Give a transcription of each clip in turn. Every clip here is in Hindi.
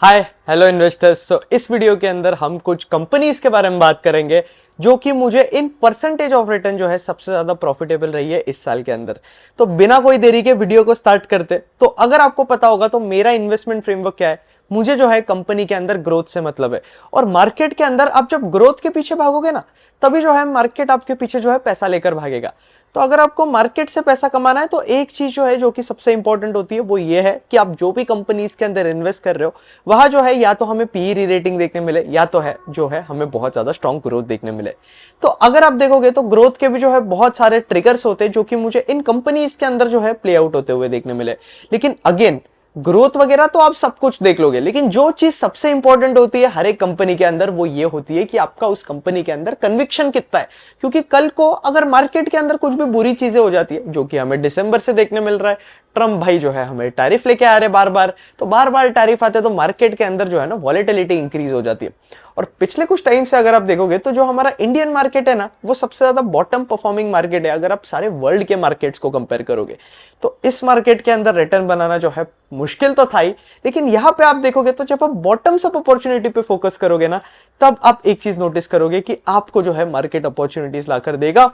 Hi hello investors. इस वीडियो के अंदर हम कुछ कंपनीज के बारे में बात करेंगे जो कि मुझे इन परसेंटेज ऑफ रिटर्न जो है सबसे ज्यादा प्रॉफिटेबल रही है इस साल के अंदर। तो बिना कोई देरी के वीडियो को स्टार्ट करते। तो अगर आपको पता होगा तो मेरा इन्वेस्टमेंट फ्रेमवर्क क्या है, मुझे जो है कंपनी के अंदर ग्रोथ से मतलब है। और मार्केट के अंदर आप जब ग्रोथ के पीछे भागोगे ना, तभी जो है मार्केट आपके पीछे जो है पैसा लेकर भागेगा। तो अगर आपको मार्केट से पैसा कमाना है तो एक चीज जो है जो कि सबसे इंपॉर्टेंट होती है वो ये है कि आप जो भी कंपनीज के अंदर इन्वेस्ट कर रहे हो वहां जो है या तो हमें पी री रेटिंग देखने मिले या तो है जो है हमें बहुत ज्यादा स्ट्रॉन्ग ग्रोथ देखने मिले। तो अगर आप देखोगे तो ग्रोथ के भी जो है बहुत सारे ट्रिगर्स होते हैं जो कि मुझे इन कंपनीज के अंदर जो है प्ले आउट होते हुए देखने मिले। लेकिन अगेन ग्रोथ वगैरह तो आप सब कुछ देख लोगे, लेकिन जो चीज सबसे इंपॉर्टेंट होती है हर एक कंपनी के अंदर वो ये होती है कि आपका उस कंपनी के अंदर कन्विक्शन कितना है। क्योंकि कल को अगर मार्केट के अंदर कुछ भी बुरी चीजें हो जाती है, जो कि हमें दिसंबर से देखने मिल रहा है, ट्रम्प भाई जो है हमें टैरिफ लेके आ रहे बार बार, तो बार बार टैरिफ आते तो मार्केट के अंदर जो है ना वॉलेटिलिटी इंक्रीज हो जाती है। और पिछले कुछ टाइम से अगर आप देखोगे तो जो हमारा इंडियन मार्केट है ना वो सबसे ज्यादा बॉटम परफॉर्मिंग मार्केट है अगर आप सारे वर्ल्ड के मार्केट्स को कंपेयर करोगे। तो इस मार्केट के अंदर रिटर्न बनाना जो है मुश्किल तो था ही, लेकिन यहां पे आप देखोगे तो जब आप बॉटम्स अप अपॉर्चुनिटी पे फोकस करोगे ना, तब आप एक चीज नोटिस करोगे कि आपको जो है मार्केट अपॉर्चुनिटीज लाकर देगा।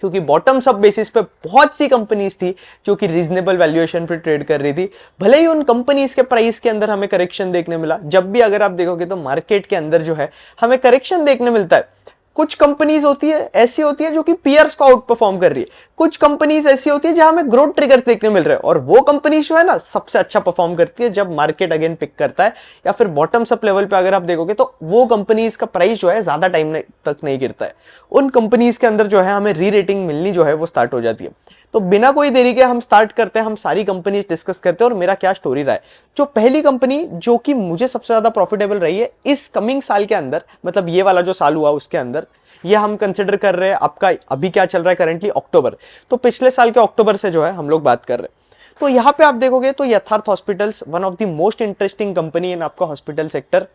क्योंकि बॉटम्स अप बेसिस पे बहुत सी कंपनीज थी जो कि रीजनेबल वैल्यूएशन पे ट्रेड कर रही थी। भले ही उन कंपनीज के प्राइस के अंदर हमें करेक्शन देखने मिला, जब भी अगर आप देखोगे तो मार्केट के अंदर जो है हमें करेक्शन देखने मिलता है। कुछ कंपनीज होती है ऐसी होती है जो कि पीयर्स को आउट परफॉर्म कर रही है, कुछ कंपनीज ऐसी होती है जहां हमें ग्रोथ ट्रिगर्स देखने मिल रहे हैं, और वो कंपनी जो है ना सबसे अच्छा परफॉर्म करती है जब मार्केट अगेन पिक करता है या फिर बॉटम्स अप लेवल पे अगर आप देखोगे तो वो कंपनीज का प्राइस जो है ज्यादा टाइम तक नहीं गिरता है। उन कंपनीज के अंदर जो है हमें री रेटिंग मिलनी जो है वो स्टार्ट हो जाती है। तो बिना कोई देरी के हम स्टार्ट करते हैं, हम सारी कंपनीज डिस्कस करते हैं और मेरा क्या स्टोरी रहा है। जो पहली कंपनी जो कि मुझे सबसे ज्यादा प्रॉफिटेबल रही है इस कमिंग साल के अंदर, मतलब ये वाला जो साल हुआ उसके अंदर, ये हम कंसिडर कर रहे हैं आपका अभी क्या चल रहा है करंटली अक्टूबर, तो पिछले साल के अक्टूबर से जो है हम लोग बात कर रहे हैं। तो यहां पे आप देखोगे तो यथार्थ hospitals one of the most interesting company इन आपका हॉस्पिटल सेक्टर,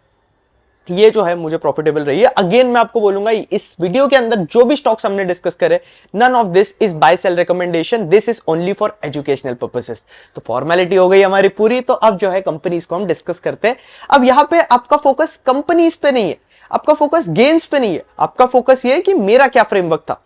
ये जो है मुझे प्रॉफिटेबल रही है। अगेन मैं आपको बोलूंगा इस वीडियो के अंदर जो भी स्टॉक्स हमने डिस्कस करे, none of this is buy sell recommendation, this is only for educational purposes. तो फॉर्मेलिटी हो गई हमारी पूरी। तो अब जो है कंपनीज को हम डिस्कस करते हैं। अब यहां पे आपका फोकस कंपनीज पे नहीं है, आपका फोकस गेन्स पे नहीं है, आपका फोकस ये है कि मेरा क्या फ्रेमवर्क था।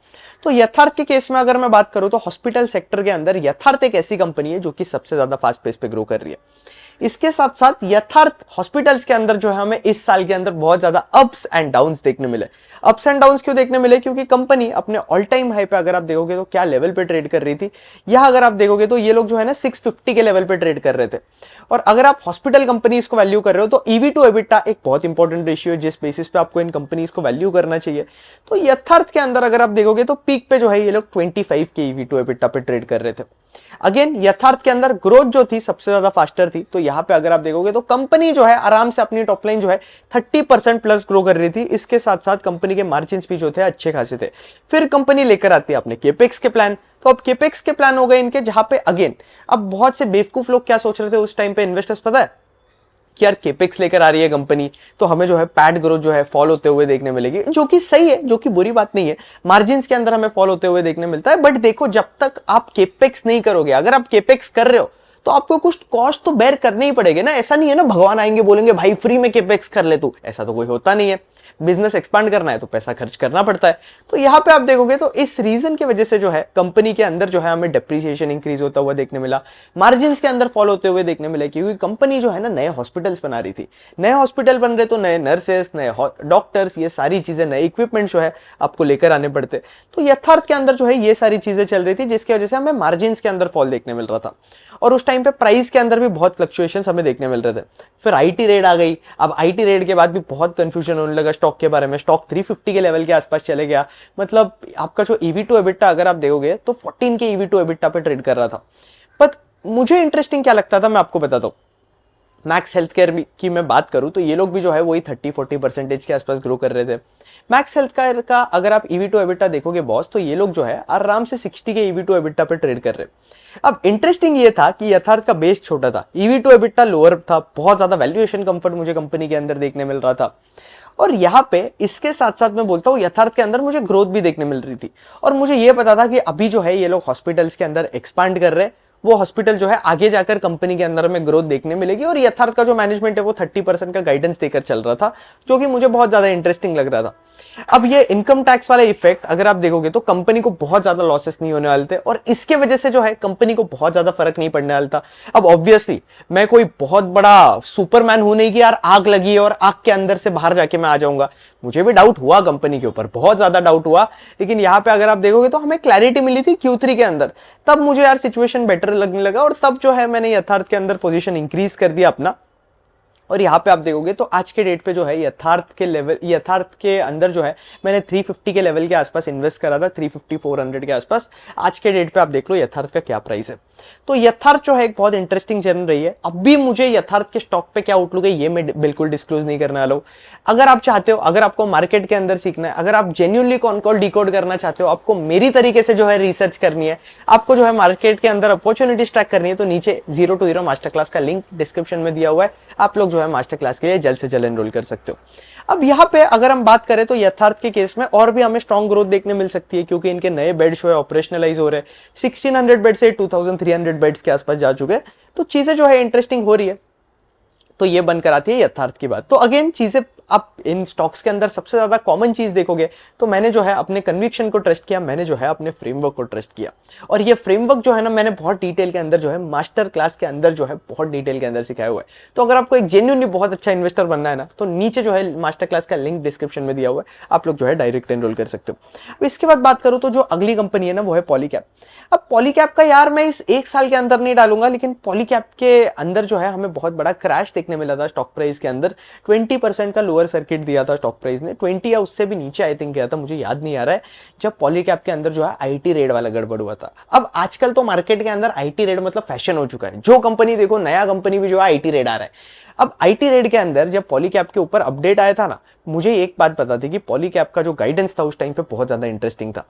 तो यथार्थ के केस में अगर मैं बात करूं तो हॉस्पिटल सेक्टर के अंदर यथार्थ एक ऐसी कंपनी है जो कि सबसे ज्यादा फास्ट पेस पे ग्रो कर रही है। इसके साथ साथ यथार्थ हॉस्पिटल्स के अंदर जो है हमें इस साल के अंदर बहुत ज्यादा अप्स एंड डाउन्स देखने मिले। अप्स एंड डाउन्स क्यों देखने मिले? क्योंकि कंपनी अपने ऑल टाइम हाई पे अगर आप देखोगे तो क्या लेवल पे ट्रेड कर रही थी, यह अगर आप देखोगे तो ये लोग जो है ना 650 के लेवल पे ट्रेड कर रहे थे। और अगर आप हॉस्पिटल कंपनीज को वैल्यू कर रहे हो तो ईवी टू एबिटा एक बहुत इंपॉर्टेंट रेशियो है जिस बेसिस पे आपको इन कंपनीज को वैल्यू करना चाहिए। तो यथार्थ के अंदर अगर आप देखोगे तो पीक पे जो है ये लोग 25 के ईवी टू एबिटा पे ट्रेड कर रहे थे। अगेन यथार्थ के अंदर ग्रोथ जो थी सबसे ज्यादा फास्टर थी। तो यहां पे अगर आप देखोगे तो कंपनी जो है आराम से अपनी टॉप लाइन जो है 30% प्लस ग्रो कर रही थी। इसके साथ साथ कंपनी के मार्जिन भी जो थे अच्छे खासे थे। फिर कंपनी लेकर आती है अपने केपेक्स के प्लान। तो अब केपेक्स के प्लान हो गए इनके, जहां पे अगेन अब बहुत से बेवकूफ लोग क्या सोच रहे थे उस टाइम पे इन्वेस्टर्स, पता है कि यार केपेक्स लेकर आ रही है कंपनी तो हमें जो है पैड ग्रोथ जो है फॉल होते हुए देखने मिलेगी, जो कि सही है, जो कि बुरी बात नहीं है। मार्जिन्स के अंदर हमें फॉल होते हुए देखने मिलता है। बट देखो जब तक आप केपेक्स नहीं करोगे, अगर आप केपेक्स कर रहे हो तो आपको कुछ कॉस्ट तो बेयर करने ही पड़ेगा ना। ऐसा नहीं है ना भगवान आएंगे बोलेंगे भाई फ्री में केपेक्स कर ले तू, ऐसा तो कोई होता नहीं है। बिजनेस एक्सपांड करना है तो पैसा खर्च करना पड़ता है। तो यहां पे आप देखोगे तो इस रीजन की वजह से जो है कंपनी के अंदर जो है हमें डेप्रिसिएशन इंक्रीज होता हुआ देखने मिला, मार्जिन के अंदर फॉल होते हुए देखने मिला, क्योंकि कंपनी जो है ना नए हॉस्पिटल्स बना रही थी। नए हॉस्पिटल बन रहे तो नए नर्सेस, नए डॉक्टर्स, ये सारी चीजें, नए इक्विपमेंट जो है आपको लेकर आने पड़ते। तो यथार्थ के अंदर जो है ये सारी चीजें चल रही थी जिसकी वजह से हमें मार्जिन के अंदर फॉल देखने मिल रहा था। और उस टाइम पे प्राइस के अंदर भी बहुत फ्लक्चुएशंस हमें देखने मिल रहे थे। फिर आईटी रेड आ गई। अब आईटी रेड के बाद भी बहुत कंफ्यूजन होने लगा स्टॉक के बारे में। स्टॉक 350 के लेवल के आसपास चले गया। मतलब आपका जो ईवी टू एबिटा अगर आप देखोगे तो 14 के ईवी टू एबिटा पे ट्रेड कर रहा था। पर मुझे इंटरेस्टिंग क्या लगता था मैं आपको बताता हूं। मैक्स हेल्थ केयर की मैं बात करूं तो ये लोग भी जो है वही 30-40% के आसपास ग्रो कर रहे थे। मैक्स हेल्थ केयर का अगर आप ईवी टू एबिटा देखोगे बॉस, तो ये लोग जो है आराम से 60 के ईवी टू एबिटा पे ट्रेड कर रहे। अब इंटरेस्टिंग ये था कि यथार्थ का बेस छोटा था, ईवी टू एबिटा लोअर था, बहुत ज्यादा वैल्यूएशन कंफर्ट मुझे कंपनी के अंदर देखने मिल रहा था। और यहाँ पे इसके साथ साथ मैं बोलता हूँ यथार्थ के अंदर मुझे ग्रोथ भी देखने मिल रही थी। और मुझे ये पता था कि अभी जो है ये लोग हॉस्पिटल्स के अंदर एक्सपांड कर रहे हैं, वो हॉस्पिटल जो है आगे जाकर कंपनी के अंदर में ग्रोथ देखने मिलेगी। और यथार्थ का जो मैनेजमेंट है वो 30% का गाइडेंस देकर चल रहा था, जो कि मुझे बहुत ज्यादा इंटरेस्टिंग लग रहा था। अब ये इनकम टैक्स वाला इफेक्ट अगर आप देखोगे तो कंपनी को बहुत ज्यादा लॉसेस नहीं होने वाले थे, और इसके वजह से जो है कंपनी को बहुत ज्यादा फर्क नहीं पड़ने वाला था। अब ऑब्वियसली मैं कोई बहुत बड़ा सुपरमैन हूं नहीं कि यार आग लगी है और आग के अंदर से बाहर जाके मैं आ जाऊंगा। मुझे भी डाउट हुआ कंपनी के ऊपर, बहुत ज्यादा डाउट हुआ, लेकिन यहाँ पे अगर आप देखोगे तो हमें क्लैरिटी मिली थी Q3 के अंदर, तब मुझे यार सिचुएशन बेटर लगने लगा, और तब जो है मैंने यथार्थ के अंदर पोजीशन इंक्रीज कर दिया अपना। और यहाँ पे आप देखोगे तो आज के डेट पे जो है यथार्थ के अंदर जो है मैंने 350 के लेवल के आसपास इन्वेस्ट करा था, 350 400 के आसपास। आज के डेट पे आप देख लो यथार्थ का क्या प्राइस है। तो यथार्थ जो है एक बहुत इंटरेस्टिंग जर्नी रही है। अब भी मुझे यथार्थ के स्टॉक पे क्या आउटलुक है ये मैं बिल्कुल डिस्क्लोज नहीं करने वाला हूं। अगर आप चाहते हो, अगर आपको मार्केट के अंदर सीखना है, अगर आप जेन्युइनली कॉल डिकोड करना चाहते हो, आपको मेरी तरीके से जो है रिसर्च करनी है, आपको जो है मार्केट के अंदर अपॉर्चुनिटीज ट्रैक करनी है, तो नीचे 0 to Hero मास्टर क्लास का लिंक डिस्क्रिप्शन में दिया हुआ है, आप लोग जो है मास्टर क्लास के लिए जल्द से जल्द एनरोल कर सकते हो। अब यहाँ पे अगर हम बात करें तो यथार्थ के केस में और भी हमें स्ट्रॉन्ग ग्रोथ देखने मिल सकती है, क्योंकि इनके नए बेड जो है ऑपरेशनलाइज हो रहे हैं, 1600 बेड से 2300 बेड्स के आसपास जा चुके हैं, तो चीजें जो है इंटरेस्टिंग हो रही है। तो ये बनकर आती है यथार्थ की बात। तो अगेन चीजें आप इन स्टॉक्स के अंदर सबसे ज्यादा कॉमन चीज देखोगे तो मैंने जो है अपने कन्विक्शन को ट्रस्ट किया, मैंने जो है अपने फ्रेमवर्क को ट्रस्ट किया, और ये फ्रेमवर्क जो है ना मैंने बहुत डिटेल के अंदर जो है मास्टर क्लास के अंदर जो है बहुत डिटेल के अंदर सिखाया हुआ है। तो अगर आपको एक जेन्युइनली बहुत अच्छा इन्वेस्टर बनना है ना, तो नीचे जो है मास्टर क्लास का लिंक डिस्क्रिप्शन में दिया हुआ है, आप लोग जो है डायरेक्ट एनरोल कर सकते हो। अब इसके बाद बात करूं तो जो अगली कंपनी है ना वो है पॉलीकैप। अब पॉलीकैप का यार मैं इस एक साल के अंदर नहीं डालूंगा, लेकिन पॉलीकैप के अंदर जो है हमें बहुत बड़ा क्रैश देखने मिला था स्टॉक प्राइस के अंदर। 20% का लोअर सर्किट दिया था स्टॉक प्राइस ने, 20 या उससे भी नीचे आई थिंक गया था, मुझे याद नहीं आ रहा है, जब पॉलीकैप के अंदर जो है आईटी रेड वाला गड़बड़ हुआ था। अब आजकल तो मार्केट के अंदर आईटी रेड मतलब फैशन हो चुका है, जो कंपनी देखो नया कंपनी भी जो है आईटी रेड आ रहा है। अब आईटी रेड के अंदर जब पॉलीकैप के ऊपर अपडेट आया था ना, मुझे एक बात पता थी कि पॉलीकैप का जो गाइडेंस था उस टाइम पे बहुत ज्यादा इंटरेस्टिंग था।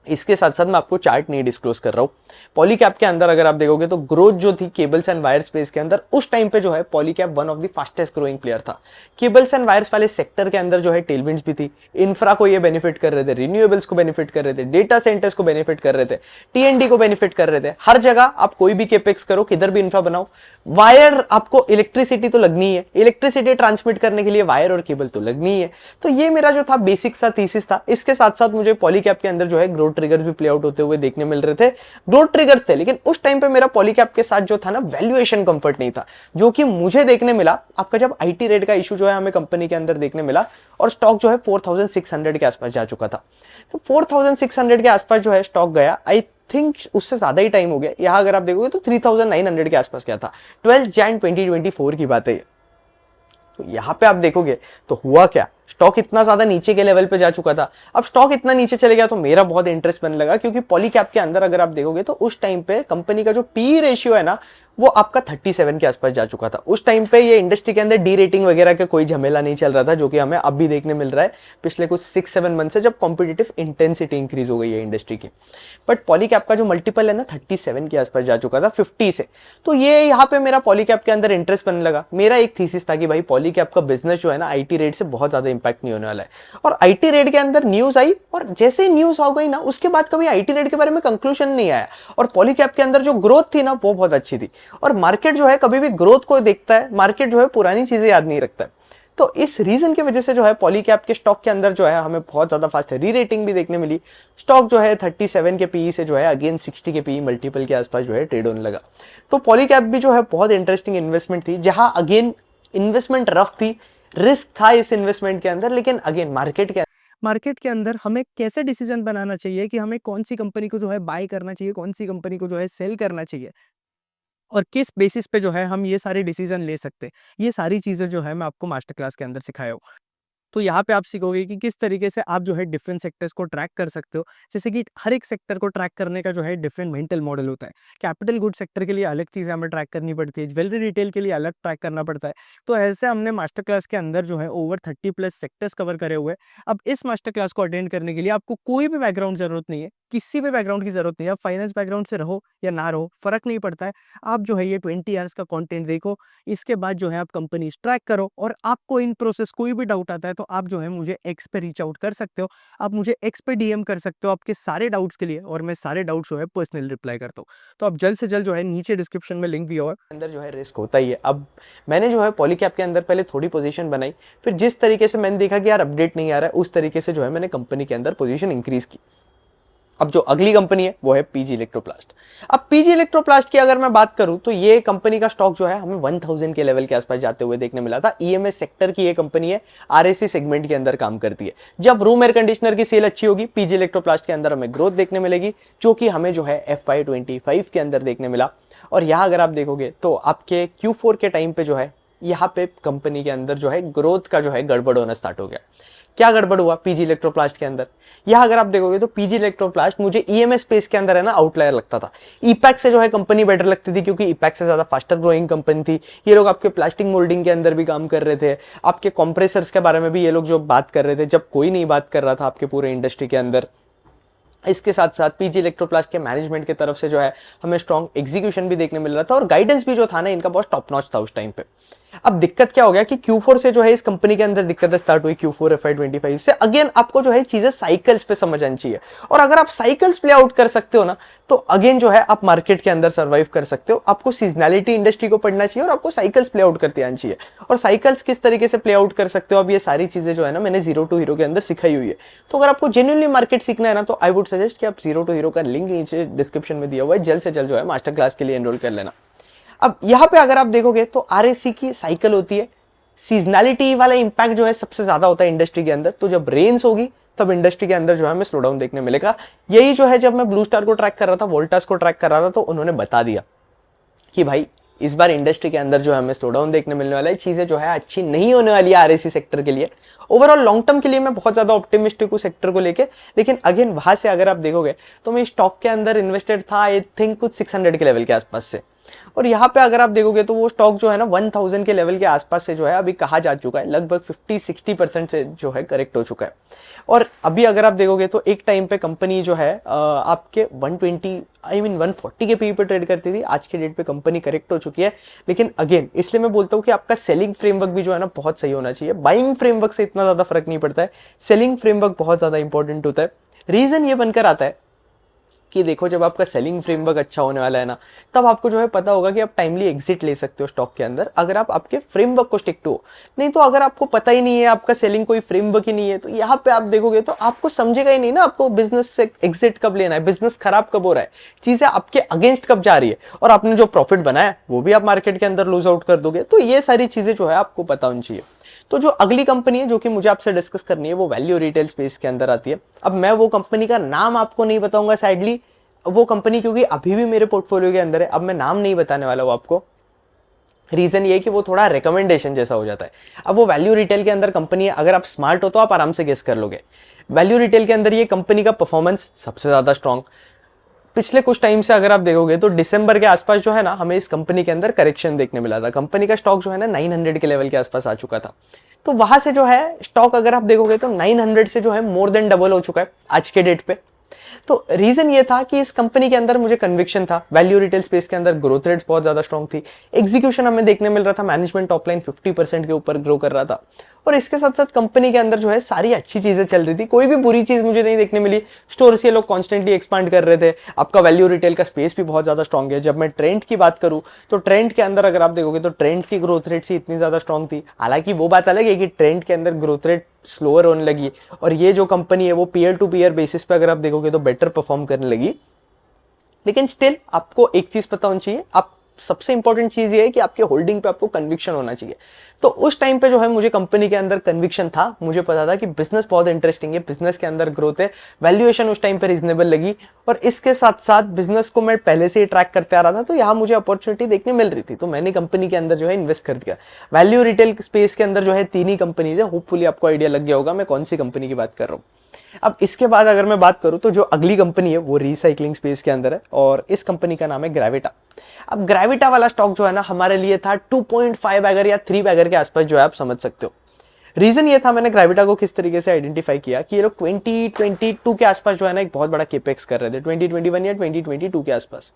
इसके साथ साथ मैं आपको चार्ट नहीं डिस्क्लोज कर रहा हूं। पॉलीकैप के अंदर अगर आप देखोगे तो ग्रोथ जो थी केबल्स एंड वायर स्पेस के अंदर उस टाइम पे जो है Polycab one of the fastest growing player था। केबल्स एंड वायर्स वाले सेक्टर के अंदर जो है टेलविंड्स भी थी, इंफ्रा को ये बेनिफिट कर रहे थे, रिन्यूएबल्स को बेनिफिट कर रहे थे, डेटा सेंटर्स को बेनिफिट कर रहे थे, टीएनडी को बेनिफिट कर रहे थे। हर जगह आप कोई भी केपेक्स करो, किधर भी इंफ्रा बनाओ, वायर आपको इलेक्ट्रिसिटी तो लगनी है, इलेक्ट्रिसिटी ट्रांसमिट करने के लिए वायर और केबल तो लगनी है। तो ये मेरा जो था बेसिक सा थीसिस था। इसके साथ साथ मुझे पॉलीकैप के अंदर जो है ग्रोथ ट्रिगर्स भी प्ले आउट होते हुए देखने मिल रहे थे। ग्रोथ ट्रिगर्स थे, लेकिन उस टाइम पे मेरा पॉलीकैप के साथ जो था ना वैल्यूएशन कंफर्ट नहीं था, जो कि मुझे देखने मिला आपका जब आईटी रेट का इशू जो है हमें कंपनी के अंदर देखने मिला, और स्टॉक जो है 4600 के आसपास जा चुका था। तो 4600 के आसपास जो है स्टॉक गया, आई थिंक उससे ज्यादा ही टाइम हो गया। यहां अगर आप देखोगे तो 3900 के आसपास क्या था, 12 जैन 2024 की बात है। तो यहां पे आप देखोगे तो हुआ क्या, स्टॉक इतना ज्यादा नीचे के लेवल पे जा चुका था। अब स्टॉक इतना नीचे चले गया तो मेरा बहुत इंटरेस्ट बनने लगा, क्योंकि पॉलीकैप के अंदर अगर आप देखोगे तो उस टाइम पे कंपनी का जो पी रेशियो है ना वो आपका 37 के आसपास जा चुका था। उस टाइम पे ये इंडस्ट्री के अंदर डी रेटिंग वगैरह का कोई झमेला नहीं चल रहा था, जो कि हमें अब भी देखने मिल रहा है पिछले कुछ 6-7 मंथ से, जब कॉम्पिटिटिव इंटेंसिटी इंक्रीज हो गई है इंडस्ट्री की। बट पॉलीकैप का जो मल्टीपल है ना 37 के आसपास जा चुका था 50 से। तो ये यहाँ पे मेरा पॉलीकैप के अंदर इंटरेस्ट बनने लगा। मेरा एक थीसिस था कि भाई पॉलीकैप का बिजनेस जो है ना आईटी रेट से बहुत ज्यादा इंपैक्ट नहीं होने वाला है। और आईटी रेट के अंदर न्यूज आई, और जैसे ही न्यूज आ गई ना उसके बाद कभी आईटी रेट के बारे में कंक्लूजन नहीं आया, और पॉलीकैप के अंदर जो ग्रोथ थी ना वो बहुत अच्छी थी। और मार्केट जो है कभी भी ग्रोथ को देखता है, मार्केट जो है पुरानी चीजें याद नहीं रखता है। तो इस रीजन की वजह से जो है पॉलीकैप के स्टॉक के अंदर जो है हमें बहुत ज्यादा फास्ट री रेटिंग भी देखने मिली। स्टॉक जो है 37 के पीई से जो है अगेन 60 के पीई मल्टीपल के आसपास जो है ट्रेड होने लगा। तो पॉलीकैप भी जो है बहुत इंटरेस्टिंग इन्वेस्टमेंट थी, जहां अगेन इन्वेस्टमेंट रफ थी, रिस्क था इस इन्वेस्टमेंट के अंदर, लेकिन अगेन मार्केट के अंदर हमें कैसे डिसीजन बनाना चाहिए कि हमें कौन सी कंपनी को जो है बाय करना चाहिए, कौन सी कंपनी को जो है सेल करना चाहिए, और किस बेसिस पे जो है हम ये सारे डिसीजन ले सकते हैं, ये सारी चीजें जो है मैं आपको मास्टर क्लास के अंदर सिखाया हूँ। तो यहाँ पे आप सीखोगे कि किस तरीके से आप जो है डिफरेंट सेक्टर्स को ट्रैक कर सकते हो। जैसे कि हर एक सेक्टर को ट्रैक करने का जो है डिफरेंट मेंटल मॉडल होता है। कैपिटल गुड सेक्टर के लिए अलग चीज़ें हमें ट्रैक करनी पड़ती है, ज्वेलरी रिटेल के लिए अलग ट्रैक करना पड़ता है। तो ऐसे हमने मास्टर क्लास के अंदर जो है ओवर 30+ सेक्टर्स कवर करे हुए हैं। अब इस मास्टर क्लास को अटेंड करने के लिए आपको कोई भी बैकग्राउंड जरूरत नहीं है, किसी भी बैकग्राउंड की जरूरत नहीं है। आप फाइनेंस बैकग्राउंड से रहो या ना रहो फर्क नहीं पड़ता है। आप जो है ये 20 आवर्स का कंटेंट देखो, इसके बाद जो है आप कंपनीज ट्रैक करो, और आपको इन प्रोसेस कोई भी डाउट आता है तो तो आप जो है मुझे एक्स पे रीच आउट कर सकते हो, आप मुझे एक्स पे डीएम कर सकते हो आपके सारे डाउट्स के लिए, और मैं सारे डाउट्स जो है पर्सनली रिप्लाई करता हूँ। तो आप जल्द से जल्द जो है नीचे डिस्क्रिप्शन में लिंक भी और अंदर जो है रिस्क होता ही है। अब मैंने जो है पॉलीकैब के अंदर पहले थोड़ी पोजीशन बनाई, फिर जिस तरीके से मैंने देखा कि यार अपडेट नहीं आ रहा है, उस तरीके से जो है मैंने कंपनी के अंदर पोजीशन इंक्रीज की। अब जो अगली कंपनी है वो है पीजी इलेक्ट्रोप्लास्ट। अब पीजी इलेक्ट्रोप्लास्ट की अगर मैं बात करूं तो ये कंपनी का स्टॉक जो है हमें 1000 के लेवल के आसपास जाते हुए देखने मिला था। ईएमएस सेक्टर की ये कंपनी है, आरएसी सेगमेंट के अंदर काम करती है। जब रूम एयर कंडीशनर की सेल अच्छी होगी, पीजी इलेक्ट्रोप्लास्ट के अंदर हमें ग्रोथ देखने मिलेगी, जो कि हमें जो है FY25 के अंदर देखने मिला। और यहाँ अगर आप देखोगे तो आपके Q4 के टाइम पे जो है यहाँ पे कंपनी के अंदर जो है ग्रोथ का जो है गड़बड़ होना स्टार्ट हो गया। क्या गड़बड़ हुआ पीजी इलेक्ट्रोप्लास्ट के अंदर? यह अगर आप देखोगे तो पीजी इलेक्ट्रोप्लास्ट मुझे ईएमएस स्पेस के अंदर है ना आउटलायर लगता था। ईपैक्स से जो है कंपनी बेटर लगती थी, क्योंकि ईपैक्स से ज्यादा फास्टर ग्रोइंग कंपनी थी। ये लोग आपके प्लास्टिक मोल्डिंग के अंदर भी काम कर रहे थे, आपके कंप्रेसर्स के बारे में भी ये लोग जो बात कर रहे थे, जब कोई नहीं बात कर रहा था आपके पूरे इंडस्ट्री के अंदर। इसके साथ साथ पीजी इलेक्ट्रोप्लास्ट के मैनेजमेंट की तरफ से जो है हमें स्ट्रॉन्ग एग्जीक्यूशन भी देखने मिल रहा था, और गाइडेंस भी जो था ना इनका बहुत टॉप नॉच था उस टाइम पे। अब दिक्कत क्या हो गया कि Q4 से जो है इस कंपनी के अंदर दिक्कतें स्टार्ट हुई। Q4 FY25 से अगेन आपको जो है चीजें साइकिल्स पे समझ आनी चाहिए, और अगर आप साइकिल्स प्ले आउट कर सकते हो ना तो अगेन जो है आप मार्केट के अंदर सर्वाइव कर सकते हो। आपको सीजनैलिटी इंडस्ट्री को पढ़ना चाहिए और आपको साइकिल्स प्ले आउट करते आनी चाहिए। और साइकिल्स किस तरीके से प्ले आउट कर सकते हो, अब ये सारी चीजें जो है ना मैंने जीरो टू हीरो के अंदर सिखाई हुई है। तो अगर आपको जेन्युइनली मार्केट सीखना है ना तो आई वुड सजेस्ट कि आप जीरो टू हीरो का लिंक नीचे डिस्क्रिप्शन में दिया हुआ है, जल्द से जल्द जो है मास्टर क्लास के लिए एनरोल कर लेना। अब यहाँ पे अगर आप देखोगे तो आरएसी की साइकिल होती है, सीजनैलिटी वाला इंपैक्ट जो है सबसे ज्यादा होता है इंडस्ट्री के अंदर। तो जब रेन्स होगी तब इंडस्ट्री के अंदर जो है हमें स्लो डाउन देखने मिलेगा। यही जो है जब मैं ब्लू स्टार को ट्रैक कर रहा था, वोल्टास को ट्रैक कर रहा था, तो उन्होंने बता दिया कि भाई इस बार इंडस्ट्री के अंदर जो है हमें स्लो डाउन देखने मिलने वाला है, चीजें जो है अच्छी नहीं होने वाली है आरएसी सेक्टर के लिए। ओवरऑल लॉन्ग टर्म के लिए मैं बहुत ज्यादा ऑप्टिमिस्टिक हूँ सेक्टर को लेके, लेकिन अगेन वहां से अगर आप देखोगे तो मैं स्टॉक के अंदर इन्वेस्टेड था आई थिंक कुछ 600 के लेवल के आसपास से, और यहाँ पे अगर आप देखोगे तो वो स्टॉक जो है ना 1000 के लेवल के आसपास से जो है अभी कहा जा चुका है, लगभग 50-60% से जो है करेक्ट हो चुका है। और अभी अगर आप देखोगे तो एक टाइम पे कंपनी जो है आपके 140 के पी पे ट्रेड करती थी, आज के डेट पे कंपनी करेक्ट हो चुकी है। लेकिन अगेन इसलिए मैं बोलता हूँ कि आपका सेलिंग फ्रेमवर्क भी जो है ना बहुत सही होना चाहिए। बाइंग फ्रेमवर्क से इतना ज्यादा फर्क नहीं पड़ता है, सेलिंग फ्रेमवर्क बहुत ज्यादा इंपॉर्टेंट होता है। रीजन ये बनकर आता है कि देखो जब आपका सेलिंग फ्रेमवर्क अच्छा होने वाला है ना, तब आपको जो है पता होगा कि आप टाइमली एग्जिट ले सकते हो स्टॉक के अंदर, अगर आप आपके फ्रेमवर्क को स्टिक टू हो। नहीं तो अगर आपको पता ही नहीं है, आपका सेलिंग कोई फ्रेमवर्क ही नहीं है, तो यहाँ पे आप देखोगे तो आपको समझेगा ही नहीं ना आपको बिजनेस से एग्जिट कब लेना है, बिजनेस खराब कब हो रहा है, चीजें आपके अगेंस्ट कब जा रही है, और आपने जो प्रॉफिट बनाया वो भी आप मार्केट के अंदर लूज आउट कर दोगे। तो ये सारी चीजें जो है आपको पता होनी चाहिए। तो जो अगली कंपनी है जो कि मुझे आपसे डिस्कस करनी है वो वैल्यू रिटेल स्पेस के अंदर आती है। अब मैं वो कंपनी का नाम आपको नहीं बताऊंगा सैडली, वो कंपनी क्योंकि अभी भी मेरे पोर्टफोलियो के अंदर है, अब मैं नाम नहीं बताने वाला हूं आपको। रीजन ये है कि वो थोड़ा रिकमेंडेशन जैसा हो जाता है। अब वो वैल्यू रिटेल के अंदर कंपनी है, अगर आप स्मार्ट हो तो आप आराम से गेस कर लोगे। वैल्यू रिटेल के अंदर ये कंपनी का परफॉर्मेंस सबसे ज्यादा स्ट्रॉन्ग पिछले कुछ टाइम से अगर आप देखोगे तो दिसंबर के आसपास जो है ना हमें इस कंपनी के अंदर करेक्शन देखने मिला था। कंपनी का स्टॉक जो है ना 900 के लेवल के आसपास आ चुका था। तो वहां से जो है स्टॉक अगर आप देखोगे तो 900 से जो है मोर देन डबल हो चुका है आज के डेट पे। तो रीजन ये था कि इस कंपनी के अंदर मुझे कन्विक्शन था, वैल्यू रिटेल स्पेस के अंदर ग्रोथ रेट्स बहुत ज्यादा स्ट्रॉन्ग थी, एग्जीक्यूशन हमें देखने मिल रहा था, मैनेजमेंट टॉप लाइन 50% के ऊपर ग्रो कर रहा था, और इसके साथ साथ कंपनी के अंदर जो है सारी अच्छी चीजें चल रही थी, कोई भी बुरी चीज मुझे नहीं देखने मिली। स्टोर्स ये लोग कॉन्स्टेंटली एक्सपांड कर रहे थे, आपका वैल्यू रिटेल का स्पेस भी बहुत ज्यादा स्ट्रॉन्ग है। जब मैं ट्रेंड की बात करूं तो ट्रेंड के अंदर अगर आप देखोगे तो ट्रेंड की ग्रोथ रेट से इतनी ज्यादा स्ट्रॉन्ग थी। हालांकि वो बात अलग है कि ट्रेंड के अंदर ग्रोथ रेट स्लोअर होने लगी, और ये जो कंपनी है वो पीयर टू पीयर बेसिस पे अगर आप देखोगे तो बेटर परफॉर्म करने लगी। लेकिन स्टिल आपको एक चीज पता होनी चाहिए, आप सबसे इंपॉर्टेंट चीज ये है कि आपके होल्डिंग पे आपको कन्विक्शन होना चाहिए। तो उस टाइम पे जो है मुझे कंपनी के अंदर कन्विक्शन था, मुझे पता था कि बिजनेस बहुत इंटरेस्टिंग है, बिजनेस के अंदर ग्रोथ है, वैल्यूएशन उस टाइम पे रीजनेबल लगी, और इसके साथ साथ बिजनेस को मैं पहले से ही ट्रैक करते आ रहा था, तो यहाँ मुझे अपॉर्चुनिटी देखने मिल रही थी, तो मैंने कंपनी के अंदर जो है इन्वेस्ट कर दिया। वैल्यू रिटेल स्पेस के अंदर जो है 3 ही कंपनीज है, होपफुली आपको आइडिया लग गया होगा मैं कौन सी कंपनी की बात कर रहा हूँ। अब इसके बाद अगर मैं बात करूं तो जो अगली कंपनी है वो रिसाइकलिंग स्पेस के अंदर है, और इस कंपनी का नाम है ग्रेविटा। अब ग्रेविटा वाला स्टॉक जो है ना हमारे लिए था 2.5 बैगर या 3 बैगर के आसपास, जो है आप समझ सकते हो। रीजन ये था, मैंने ग्रेविटा को किस तरीके से आइडेंटिफाई किया कि ये लोग 2022 के आसपास जो है ना एक बहुत बड़ा केपेक्स कर रहे थे, 2021 या 2022 के आसपास,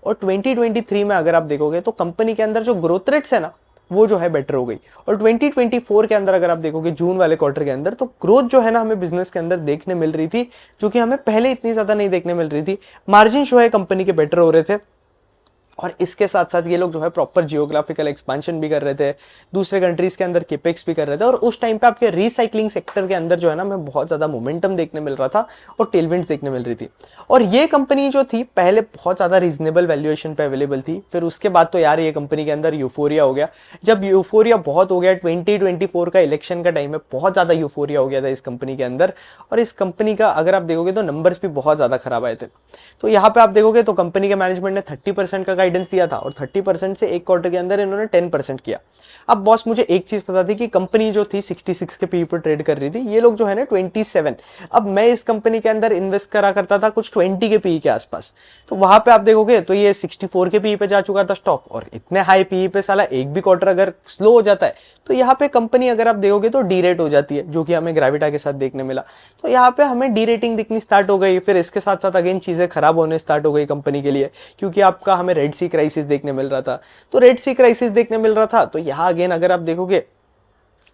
और 2023 में अगर आप देखोगे तो कंपनी के अंदर जो ग्रोथ रेट्स है ना वो जो है बेटर हो गई। और 2024 के अंदर अगर आप देखोगे जून वाले क्वार्टर के अंदर, तो ग्रोथ जो है ना हमें बिजनेस के अंदर देखने मिल रही थी, जो कि हमें पहले इतनी ज़्यादा नहीं देखने मिल रही थी। मार्जिन जो है कंपनी के बेटर हो रहे थे, और इसके साथ साथ ये लोग जो है प्रॉपर जियोग्राफिकल एक्सपेंशन भी कर रहे थे, दूसरे कंट्रीज के अंदर केपेक्स भी कर रहे थे। और उस टाइम पे आपके रिसाइकलिंग सेक्टर के अंदर जो है ना हमें बहुत ज़्यादा मोमेंटम देखने मिल रहा था और टेलविंड्स देखने मिल रही थी। और ये कंपनी जो थी पहले बहुत ज़्यादा रीजनेबल वैल्यूएशन पे अवेलेबल थी, फिर उसके बाद तो यार ये कंपनी के अंदर यूफोरिया हो गया। जब यूफोरिया बहुत हो गया, 2024 का इलेक्शन का टाइम है, बहुत ज़्यादा यूफोरिया हो गया था इस कंपनी के अंदर। और इस कंपनी का अगर आप देखोगे तो नंबर्स भी बहुत ज़्यादा खराब आए थे। तो यहाँ पे आप देखोगे तो कंपनी के मैनेजमेंट ने 30% का गाइडेंस दिया था, और 30% से एक क्वार्टर के अंदर इन्होंने 10% किया। अब बॉस मुझे एक चीज पता थी कि कंपनी जो थी 66 के पीई पर ट्रेड कर रही थी, ये लोग जो है ना 27। अब मैं इस कंपनी के अंदर इन्वेस्ट करा करता था कुछ 20 के पीई के आसपास, तो वहां पे आप देखोगे तो ये 64 के पीई पे जा चुका था स्टॉक। और इतने हाई पीई पे साला एक भी क्वार्टर अगर स्लो हो जाता है तो यहाँ पे कंपनी अगर आप देखोगे तो डी रेट हो जाती है, जो कि हमें ग्रेविटा के साथ देखने मिला। तो यहाँ पे हमें डी रेटिंग दिखनी स्टार्ट हो गई। फिर इसके साथ साथ अगेन चीजें खराब होने स्टार्ट हो गई कंपनी के लिए, क्योंकि आपका हमें रेड सी क्राइसिस देखने मिल रहा था। तो रेड सी क्राइसिस देखने मिल रहा था, तो यहाँ अगेन अगर आप देखोगे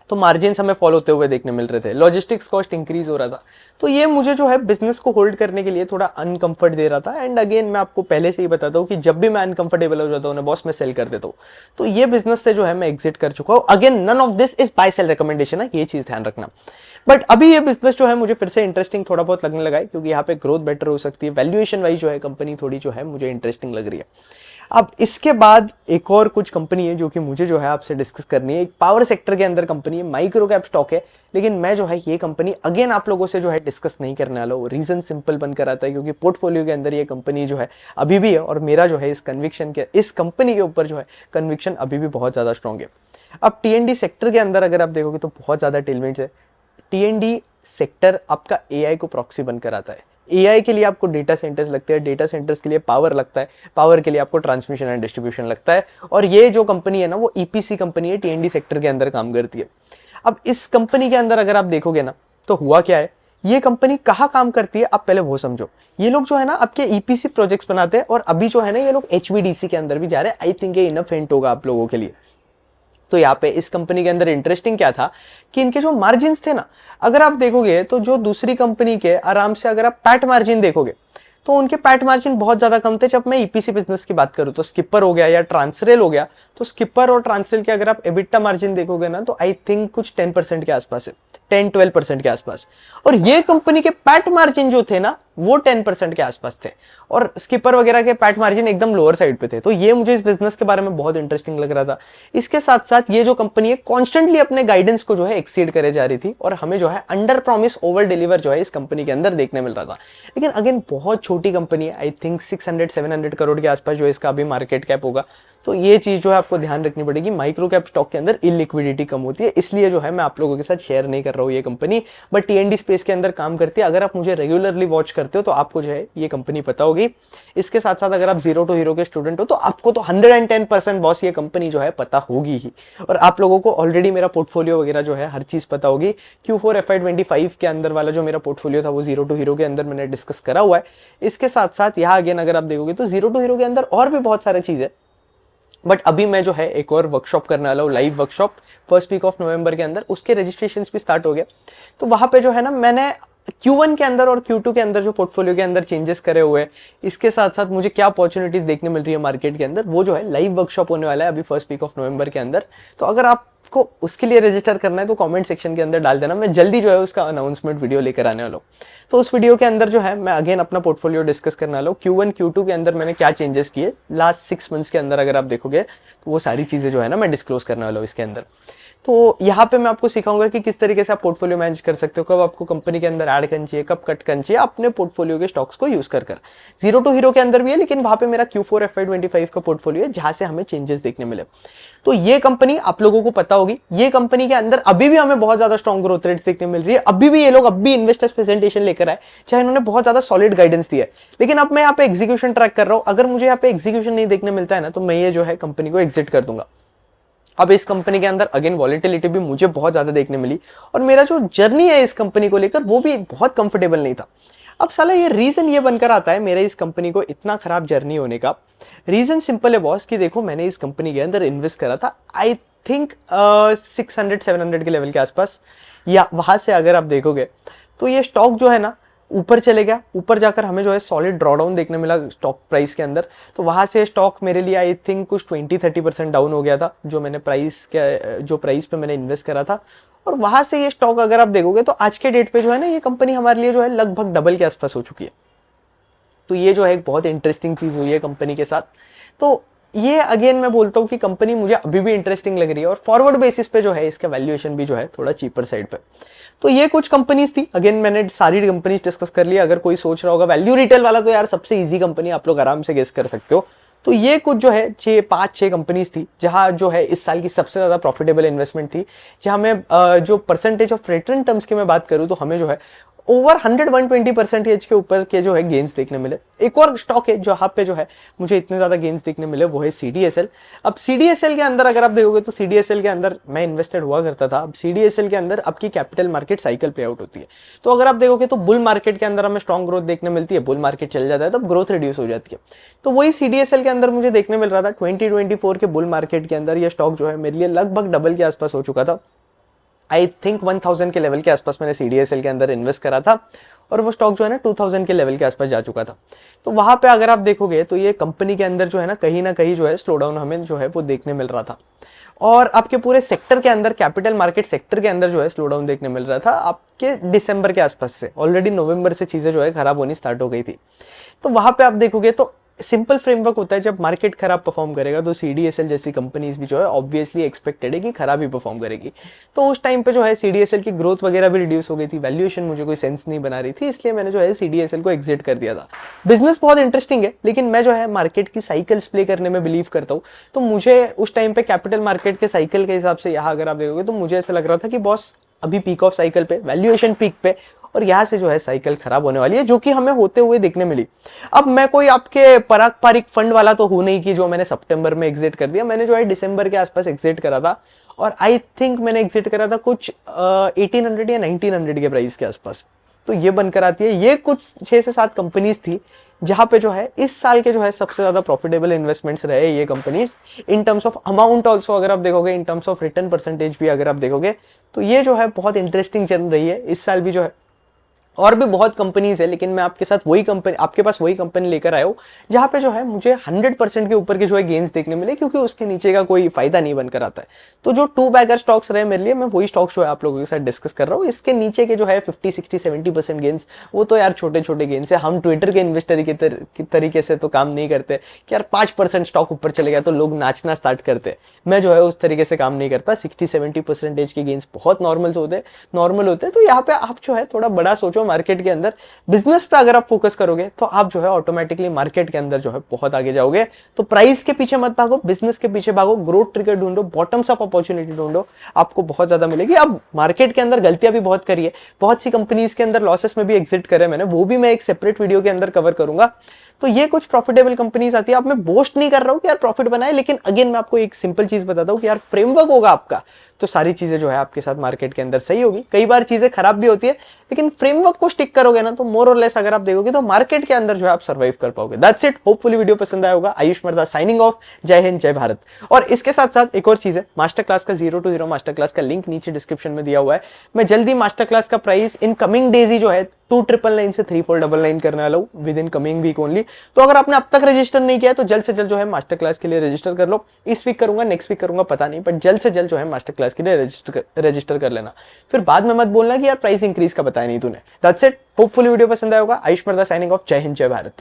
तो मार्जिन हमें फॉलो होते हुए देखने मिल रहे थे, लॉजिस्टिक्स कॉस्ट इंक्रीज हो रहा था। तो ये मुझे जो है बिजनेस को होल्ड करने के लिए थोड़ा अनकंफर्ट दे रहा था। एंड अगेन मैं आपको पहले से ही बताता हूँ कि जब भी मैं अनकंफर्टेबल हो जाता हूँ ना बॉस, मैं सेल कर देता हूँ। तो ये बिजनेस से जो है मैं एग्जिट कर चुका हूँ। Again none of this is buy sell recommendation है, ये चीज ध्यान रखना। बट अभी ये बिजनेस जो है मुझे फिर से इंटरेस्टिंग थोड़ा बहुत लगने लगा है, क्योंकि यहाँ पे ग्रोथ बेटर हो सकती है, वैल्यूएशन वाइज जो है कंपनी थोड़ी जो है मुझे इंटरेस्टिंग लग रही है। अब इसके बाद एक और कुछ कंपनी है जो कि मुझे जो है आपसे डिस्कस करनी है। एक पावर सेक्टर के अंदर कंपनी है, माइक्रो कैप स्टॉक है, लेकिन मैं जो है ये कंपनी अगेन आप लोगों से जो है डिस्कस नहीं करने वाला हूँ। रीजन सिंपल बनकर आता है, क्योंकि पोर्टफोलियो के अंदर ये कंपनी जो है अभी भी है, और मेरा जो है इस कंपनी के ऊपर जो है कन्विक्शन अभी भी बहुत ज़्यादा स्ट्रॉन्ग है। अब टीएनडी सेक्टर के अंदर अगर आप देखोगे तो बहुत ज़्यादा टेलमेंट्स है। टीएनडी सेक्टर आपका एआई को प्रॉक्सी बनकर आता है। एआई के लिए आपको डेटा सेंटर्स लगते हैं, डेटा सेंटर्स के लिए पावर लगता है, पावर के लिए आपको ट्रांसमिशन एंड डिस्ट्रीब्यूशन लगता है। और ये जो कंपनी है ना वो ईपीसी कंपनी है, टीएनडी सेक्टर के अंदर काम करती है। अब इस कंपनी के अंदर अगर आप देखोगे ना तो हुआ क्या है, ये कंपनी कहाँ काम करती है आप पहले वो समझो। ये लोग जो है ना आपके ईपीसी प्रोजेक्ट्स बनाते हैं, और अभी जो है ना ये लोग एचवीडीसी के अंदर भी जा रहे हैं। आई थिंक ये इनफ हिंट होगा आप लोगों के लिए। तो यहाँ पे इस कंपनी के अंदर इंटरेस्टिंग क्या था कि इनके जो मार्जिन थे ना, अगर आप देखोगे तो जो दूसरी कंपनी के आराम से अगर आप पैट मार्जिन देखोगे तो उनके पैट मार्जिन बहुत ज्यादा कम थे। जब मैं ईपीसी बिजनेस की बात करूं तो स्किपर हो गया या ट्रांसरेल हो गया, तो स्किपर और ट्रांसरेल के अगर आप एबिटा मार्जिन देखोगे ना तो आई थिंक कुछ 10% के आसपास है, 10-12% के आसपास। और ये कंपनी के पैट मार्जिन जो थे ना वो 10% के आसपास थे, और स्किपर वगैरह के पैट मार्जिन एकदम लोअर साइड पे थे। तो ये मुझे इस बिजनेस के बारे में बहुत इंटरेस्टिंग लग रहा था। इसके साथ साथ ये जो कंपनी है कॉन्स्टेंटली अपने गाइडेंस को जो है एक्सीड करे जा रही थी, और हमें जो है अंडर प्रॉमिस ओवर डिलीवर जो है इस कंपनी के अंदर देखने मिल रहा था। लेकिन अगेन बहुत छोटी कंपनी है, आई थिंक 600-700 करोड़ के आसपास जो इसका अभी मार्केट कैप होगा। तो ये चीज जो है आपको ध्यान रखनी पड़ेगी, माइक्रो कैप स्टॉक के अंदर इलिक्विडिटी कम होती है, इसलिए जो है मैं आप लोगों के साथ शेयर नहीं कर रहा हूँ ये कंपनी। बट टीएनडी स्पेस के अंदर काम करती है। अगर आप मुझे रेगुलरली वॉच करते हो तो आपको जो है ये कंपनी पता होगी। इसके साथ साथ अगर आप जीरो टू हीरो के स्टूडेंट हो तो आपको तो 110% बॉस ये कंपनी जो है पता होगी ही। और आप लोगों को ऑलरेडी मेरा पोर्टफोलियो वगैरह जो है हर चीज पता होगी। Q4 FY25 के अंदर वाला जो मेरा पोर्टफोलियो था वो जीरो टू हीरो के अंदर मैंने डिस्कस करा हुआ है। इसके साथ साथ यहाँ अगेन अगर आप देखोगे तो जीरो टू हीरो के अंदर और भी बहुत सारी चीज है। बट अभी मैं जो है एक और वर्कशॉप करने वाला हूँ, live workshop, first week of November के अंदर। उसके रजिस्ट्रेशन भी स्टार्ट हो गया। तो वहां पे जो है ना मैंने Q1 के अंदर और Q2 के अंदर जो पोर्टफोलियो के अंदर चेंजेस करे हुए हैं, इसके साथ साथ मुझे क्या अपॉर्चुनिटीज देखने मिल रही है मार्केट के अंदर, वो जो है लाइव वर्कशॉप होने वाला है अभी फर्स्ट वीक ऑफ नवंबर के अंदर। तो अगर आपको उसके लिए रजिस्टर करना है तो कमेंट सेक्शन के अंदर डाल देना, मैं जल्दी जो है उसका अनाउंसमेंट वीडियो लेकर आने वाला हूँ। तो उस वीडियो के अंदर जो है मैं अगेन अपना पोर्टफोलियो डिस्कस करने वाला हूँ। Q1 Q2 के अंदर मैंने क्या चेंजेस किए लास्ट 6 मंथ्स के अंदर, अगर आप देखोगे तो वो सारी चीजें जो है ना मैं डिस्क्लोज करने वाला हूँ इसके अंदर। तो यहाँ पे मैं आपको सिखाऊंगा कि किस तरीके से आप पोर्टफोलियो मैनेज कर सकते हो, कब आपको कंपनी के अंदर ऐड करनी चाहिए, कब कट करनी चाहिए अपने पोर्टफोलियो के स्टॉक्स को यूज कर जीरो टू हीरो के अंदर भी है, लेकिन वहां पे मेरा Q4 FY25 का पोर्टफोलियो है जहां से हमें चेंजेस देखने मिले। तो ये कंपनी आप लोगों को पता होगी, ये कंपनी के अंदर अभी भी हमें बहुत ज्यादा स्ट्रॉन्ग ग्रोथ रेट देखने मिल रही है। अभी भी ये लोग अभी इन्वेस्टर्स प्रेजेंटेशन लेकर आए, चाहे इन्होंने बहुत ज्यादा सॉलिड गाइडेंस दिया है, लेकिन अब मैं यहाँ पे एग्जीक्यूशन ट्रैक कर रहा हूँ। अगर मुझे यहाँ पे एग्जीक्यूशन नहीं देखने मिलता है ना तो मैं ये जो है कंपनी को एग्जिट कर दूंगा। अब इस कंपनी के अंदर अगेन वॉलेटिलिटी भी मुझे बहुत ज्यादा देखने मिली, और मेरा जो जर्नी है इस कंपनी को लेकर वो भी बहुत कंफर्टेबल नहीं था। अब साला ये रीजन ये बनकर आता है मेरे इस कंपनी को इतना खराब जर्नी होने का। रीजन सिंपल है बॉस कि देखो मैंने इस कंपनी के अंदर इन्वेस्ट करा था आई थिंक 600-700 के लेवल के आसपास, या वहां से अगर आप देखोगे तो ये स्टॉक जो है ना ऊपर चले गया, ऊपर जाकर हमें जो है सॉलिड ड्रॉडाउन देखने मिला स्टॉक प्राइस के अंदर। तो वहां से स्टॉक मेरे लिए आई थिंक कुछ 20-30% डाउन हो गया था, जो मैंने जो प्राइस पे मैंने इन्वेस्ट करा था। और वहां से ये स्टॉक अगर आप देखोगे तो आज के डेट पे जो है ना ये कंपनी हमारे लिए जो है लगभग डबल के आसपास हो चुकी है। तो ये जो है एक बहुत इंटरेस्टिंग चीज हुई है कंपनी के साथ। तो ये अगेन मैं बोलता हूँ कि कंपनी मुझे अभी भी इंटरेस्टिंग लग रही है, और फॉरवर्ड बेसिस पे जो है इसका वैल्यूएशन भी जो है थोड़ा चीपर साइड पे। तो ये कुछ कंपनीज थी, अगेन मैंने सारी कंपनीज डिस्कस कर लिया। अगर कोई सोच रहा होगा वैल्यू रिटेल वाला, तो यार सबसे इजी कंपनी आप लोग आराम से गेस कर सकते हो। तो ये कुछ जो है 5-6 कंपनीज थी जहां जो है इस साल की सबसे ज्यादा प्रॉफिटेबल इन्वेस्टमेंट थी, जहां मैं जो परसेंटेज ऑफ रिटर्न टर्म्स की मैं बात करूं तो हमें जो है ओवर 100-120% के ऊपर के जो है गेन्स देखने मिले। एक और स्टॉक है जो यहाँ पे जो है मुझे इतने ज्यादा गेन्स देखने मिले, वो है CDSL। अब CDSL के अंदर अगर आप देखोगे तो CDSL के अंदर मैं इन्वेस्टेड हुआ करता था। अब CDSL के अंदर आपकी कैपिटल मार्केट साइकिल पे आउट होती है। तो अगर आप देखोगे तो बुल मार्केट के अंदर हमें स्ट्रॉन्ग ग्रोथ देखने मिलती है, बुल मार्केट चल जाता है तब ग्रोथ रिड्यूस हो जाती है। तो वही CDSL के अंदर मुझे देखने मिल रहा था 2024 के बुल मार्केट के अंदर ये स्टॉक जो है मेरे लिए लगभग डबल के आसपास हो चुका था। आई थिंक 1000 के लेवल के आसपास मैंने CDSL के अंदर इन्वेस्ट करा था, और वो स्टॉक जो है ना 2000 के लेवल के आसपास जा चुका था। तो वहां पे अगर आप देखोगे तो ये कंपनी के अंदर जो है ना कहीं जो है स्लो डाउन हमें जो है वो देखने मिल रहा था। और आपके पूरे सेक्टर के अंदर, कैपिटल मार्केट सेक्टर के अंदर जो है स्लो डाउन देखने मिल रहा था आपके दिसंबर के आसपास से। ऑलरेडी नवंबर से चीजें जो है खराब होनी स्टार्ट हो गई थी। तो वहां पे आप देखोगे तो सिंपल फ्रेमवर्क होता है, जब मार्केट खराब परफॉर्म करेगा तो CDSL जैसी कंपनीज भी जो है ऑब्वियसली एक्सपेक्टेड है कि खराब ही परफॉर्म करेगी। तो उस टाइम पे जो है CDSL की ग्रोथ वगैरह भी रिड्यूस हो गई थी, वैल्यूएशन मुझे कोई सेंस नहीं बना रही थी, इसलिए मैंने जो है CDSL को एग्जिट कर दिया था। बिजनेस बहुत इंटरेस्टिंग है, लेकिन मैं जो है मार्केट की साइकिल्स प्ले करने में बिलीव करता हूँ। तो मुझे उस टाइम पे कैपिटल मार्केट के साइकिल के हिसाब से यहाँ अगर आप देखोगे तो मुझे ऐसा लग रहा था कि बॉस अभी पीक ऑफ साइकिल पे, वैल्यूएशन पीक पे, और यहाँ से जो है साइकिल खराब होने वाली है, जो कि हमें होते हुए देखने मिली। अब मैं कोई आपके पारंपरिक फंड वाला तो हूं नहीं कि जो मैंने सितंबर में एग्जिट कर दिया। मैंने जो है दिसंबर के आसपास एग्जिट करा था, और आई थिंक मैंने एग्जिट करा था कुछ 1800 या 1900 के प्राइस के आसपास। तो ये बनकर आती है। ये कुछ 6 से 7 कंपनीज थी जहां पे जो है इस साल के जो है सबसे ज्यादा प्रॉफिटेबल इन्वेस्टमेंट्स रहे ये companies, in terms of amount also अगर आप देखोगे, in terms of return percentage भी अगर आप देखोगे, तो ये जो है बहुत इंटरेस्टिंग चल रही है इस साल भी जो है। और भी बहुत कंपनीज है, लेकिन मैं आपके साथ वही कंपनी, आपके पास वही कंपनी लेकर आया हूँ जहां पे जो है मुझे 100% के ऊपर के जो है गेन्स देखने मिले, क्योंकि उसके नीचे का कोई फायदा नहीं बनकर आता है। तो जो 2 बैगर स्टॉक्स रहे मेरे लिए, मैं वही स्टॉक्स जो है आप लोगों के साथ डिस्कस कर रहा हूँ। इसके नीचे के जो है 50-60-70% गेन्स, वो तो यार छोटे छोटे गेन्स है। हम ट्विटर के इन्वेस्टर के तरीके से तो काम नहीं करते कि यार 5% स्टॉक ऊपर चले गया तो लोग नाचना स्टार्ट करते। मैं जो है उस तरीके से काम नहीं करता। 60-70% के गेन्स बहुत नॉर्मल होते हैं। तो यहाँ पे आप जो है थोड़ा बड़ा सोचो मार्केट के अंदर। बिजनेस पे अगर आप फोकस करोगे तो आप जो है ऑटोमेटिकली मार्केट के अंदर जो है बहुत आगे जाओगे। तो प्राइस के पीछे मत भागो, बिजनेस के पीछे भागो, ग्रोथ ट्रिगर ढूंढो, बॉटम्स अप अपॉर्चुनिटी ढूंढो, आपको बहुत ज्यादा मिलेगी। अब मार्केट के अंदर गलतियां भी बहुत करी है, बहुत सी कंपनीज के अंदर लॉसेस में भी एग्जिट करे मैंने, वो भी मैं एक सेपरेट वीडियो के अंदर कवर करूंगा। तो ये कुछ प्रॉफिटेबल कंपनीज आती है। अब मैं बोस्ट नहीं कर रहा हूं कि यार प्रॉफिट बनाए, लेकिन अगेन मैं आपको एक सिंपल चीज बताता हूं कि यार फ्रेमवर्क होगा आपका तो सारी चीजें जो है आपके साथ मार्केट के अंदर सही होगी। कई बार चीजें खराब भी होती है, लेकिन फ्रेमवर्क को स्टिक करोगे ना तो मोर और लेस अगर आप देखोगे तो मार्केट के अंदर जो है आप सर्वाइव कर पाओगे। That's it. होपफुली वीडियो पसंद आया होगा। आयुष मर्दा साइनिंग ऑफ। जय हिंद, जय भारत। और इसके साथ साथ एक और चीज है, मास्टर क्लास का 0 to 0 मास्टर क्लास का लिंक नीचे डिस्क्रिप्शन में दिया हुआ है। मैं जल्दी मास्टर क्लास का प्राइस इन कमिंग डेज ही जो है 2999 से 3499 करने वाला हूँ within coming week only. तो अगर आपने अब तक रजिस्टर नहीं किया है तो जल्द से जल्द जो है मास्टर क्लास के लिए रजिस्टर कर लो। इस वीक करूंगा, नेक्स्ट वीक करूंगा पता नहीं, बट जल्द से जल्द जो है मास्टर क्लास के लिए रजिस्टर कर लेना। फिर बाद में मत बोलना कि यार प्राइस इंक्रीज का बताया नहीं तूने। That's it. होपफुली वीडियो पसंद आया होगा। आयुष मर्दा साइनिंग ऑफ। जय हिंद, जय भारत।